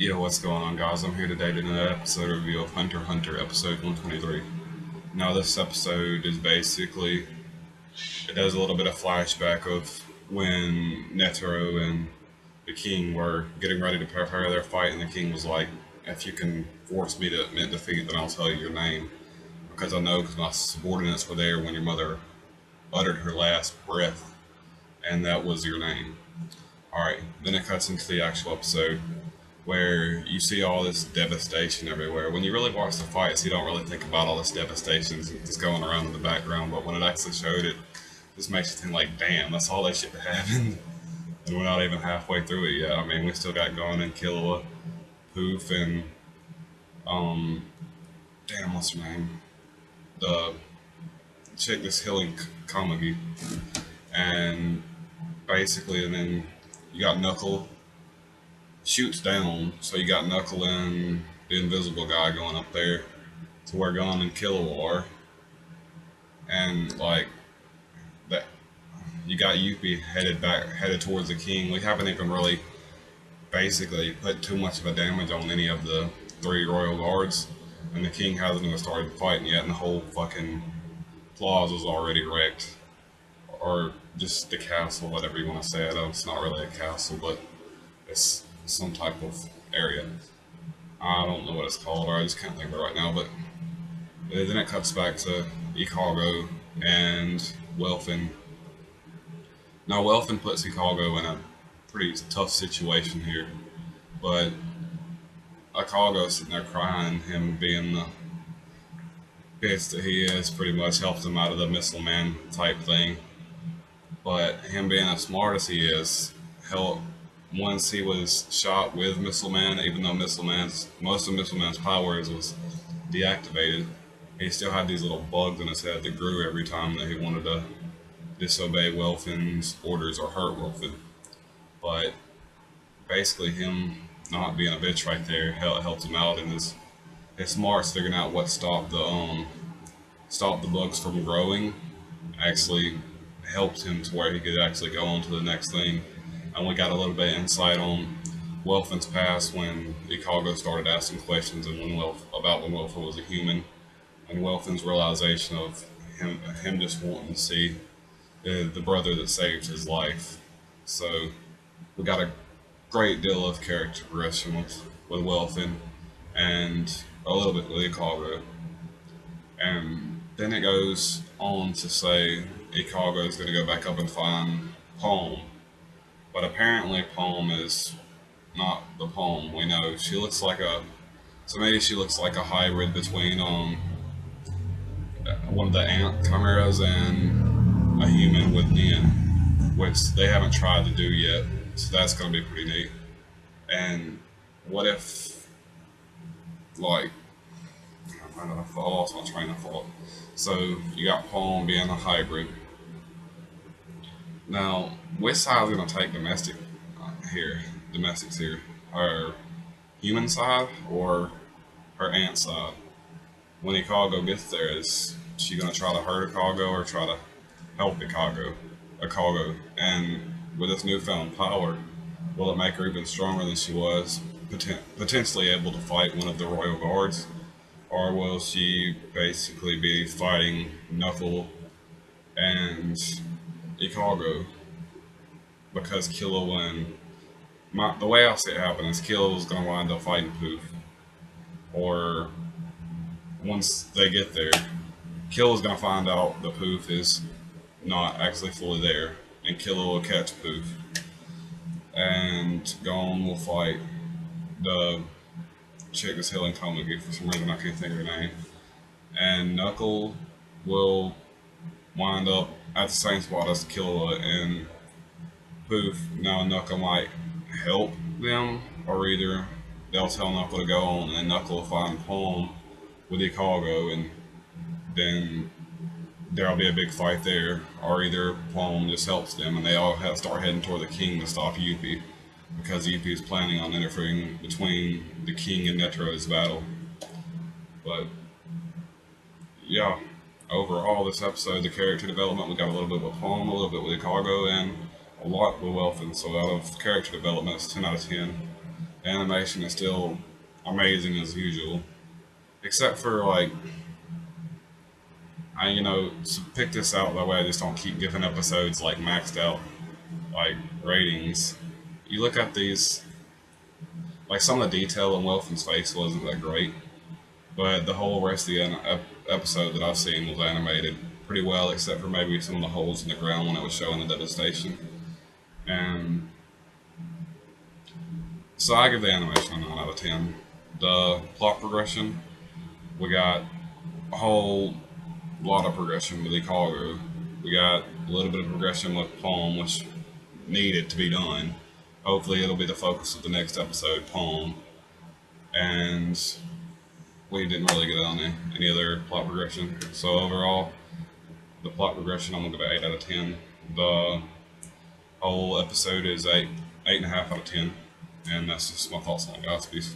Yo, what's going on, guys? I'm here today to do an episode review of Hunter x Hunter, episode 123. Now, this episode is basically, it does a little bit of flashback of when Netero and the king were getting ready to prepare their fight, and the king was like, if you can force me to admit defeat, then I'll tell you your name. Because I know, because my subordinates were there when your mother uttered her last breath, and that was your name. Alright, then it cuts into the actual episode, where you see all this devastation everywhere. When you really watch the fights, you don't really think about all this devastation just going around in the background, but when it actually showed it, just makes you think like, damn, that's all that shit that happened. And we're not even halfway through it yet. I mean, we still got Gon and Killua, Poof, and, damn, what's her name? The chick that's healing Kamagi. And basically, and then you got Knuckle, shoots down, so you got Knuckle and the invisible guy going up there to where Gon and Killua are, and like that, you got Yuppie headed towards the king. We haven't even really basically put too much of a damage on any of the three royal guards, and the king hasn't even started fighting yet, and the whole fucking plaza's already wrecked, or just the castle, whatever you want to say. I know it's not really a castle, but it's some type of area. I don't know what it's called, or I just can't think of it right now, but then it cuts back to Ikago and Welfin. Now, Welfin puts Ikago in a pretty tough situation here, but Ikago's sitting there crying, him being the bitch that he is, pretty much helps him out of the missile man type thing. But him being as smart as he is, hell, once he was shot with Missile Man, even though most of Missile Man's powers was deactivated, he still had these little bugs in his head that grew every time that he wanted to disobey Welfin's orders or hurt Welfin. But basically, him not being a bitch right there helped him out in his smarts, figuring out what stopped the bugs from growing. Actually helped him to where he could actually go on to the next thing. And we got a little bit of insight on Welfin's past when Ikago started asking questions and about when Welfin was a human, and Welfin's realization of him just wanting to see the brother that saved his life. So we got a great deal of character progression with Welfin, and a little bit with Ikago. And then it goes on to say Ikago is going to go back up and find Palm. But apparently Palm is not the Palm we know. She looks like so maybe she looks like a hybrid between one of the ant chimeras and a human with Nin, which they haven't tried to do yet. So that's going to be pretty neat. And what if, like, I lost my train of thought. So you got Palm being a hybrid. Now, which side is going to take domestics here? Her human side or her ant side? When Ikago gets there, is she going to try to hurt Ikago or try to help Ikago? And with this newfound power, will it make her even stronger than she was, potentially able to fight one of the royal guards? Or will she basically be fighting Knuckle and Ikago? Because Killua the way I see it happen is Killua's going to wind up fighting Poof. Or once they get there, Killua's going to find out that Poof is not actually fully there, and Killua will catch Poof. And Gon will fight the chick that's healing Komagi. For some reason I can't think of her name. And Knuckle will wind up at the same spot as Killua and Poof. Now Knuckle might help them, or either they'll tell Knuckle to go on and Knuckle will find Palm with Ikago, and then there'll be a big fight there, or either Palm just helps them and they all start heading toward the king to stop Yuppie, because Yuppie is planning on interfering between the king and Netero's battle. But yeah, overall this episode, the character development, we got a little bit with Palm, a little bit with Ikago, and a lot with Welfin. So out of character development, it's 10 out of 10. The animation is still amazing as usual, except for like I to pick this out that way I just don't keep giving episodes like maxed out like ratings. You look at these, like some of the detail in Wilson's face wasn't that great, but the whole rest of the episode that I've seen was animated pretty well, except for maybe some of the holes in the ground when it was showing the devastation. And so I give the animation a 9 out of 10. The plot progression, we got a whole lot of progression with Ikaru. We got a little bit of progression with Poem, which needed to be done. Hopefully, it'll be the focus of the next episode, Poem. And we didn't really get on any other plot progression. So overall, the plot progression I'm gonna give it 8 out of 10. The whole episode is 8.5 out of 10, and that's just my thoughts on it, guys. Peace.